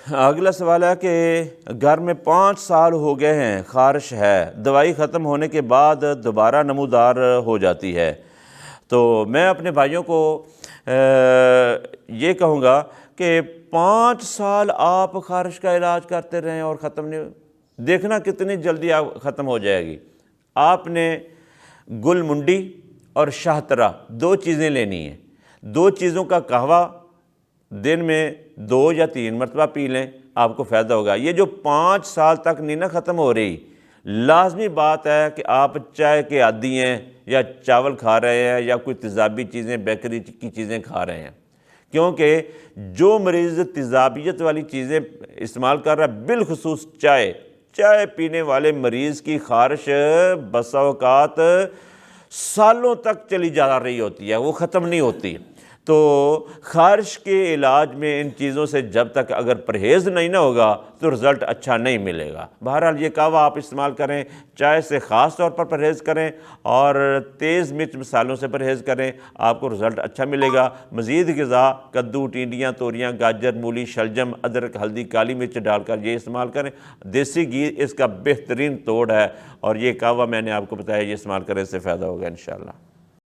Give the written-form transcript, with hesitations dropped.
اگلا سوال ہے کہ گھر میں 5 سال ہو گئے ہیں، خارش ہے، دوائی ختم ہونے کے بعد دوبارہ نمودار ہو جاتی ہے، تو میں اپنے بھائیوں کو یہ کہوں گا کہ 5 سال آپ خارش کا علاج کرتے رہیں اور ختم نہیں، دیکھنا کتنی جلدی آپ ختم ہو جائے گی۔ آپ نے گل منڈی اور شاہترہ 2 چیزیں لینی ہیں، 2 چیزوں کا قہوہ دن میں 2 یا 3 مرتبہ پی لیں، آپ کو فائدہ ہوگا۔ یہ جو 5 سال تک نہیں نہ ختم ہو رہی، لازمی بات ہے کہ آپ چائے کے عادی ہیں یا چاول کھا رہے ہیں یا کوئی تیزابی چیزیں، بیکری کی چیزیں کھا رہے ہیں، کیونکہ جو مریض تیزابیت والی چیزیں استعمال کر رہا ہے، بالخصوص چائے پینے والے مریض کی خارش بسا اوقات سالوں تک چلی جا رہی ہوتی ہے، وہ ختم نہیں ہوتی۔ تو خارش کے علاج میں ان چیزوں سے جب تک اگر پرہیز نہیں نہ ہوگا تو رزلٹ اچھا نہیں ملے گا۔ بہرحال یہ قہوہ آپ استعمال کریں، چائے سے خاص طور پر پرہیز کریں اور تیز مرچ مسالوں سے پرہیز کریں، آپ کو رزلٹ اچھا ملے گا۔ مزید غذا کدو، ٹینڈیاں، توریاں، گاجر، مولی، شلجم، ادرک، ہلدی، کالی مرچ ڈال کر یہ استعمال کریں۔ دیسی گھی اس کا بہترین توڑ ہے، اور یہ قہوہ میں نے آپ کو بتایا، یہ استعمال کریں، اس سے فائدہ ہوگا انشاءاللہ۔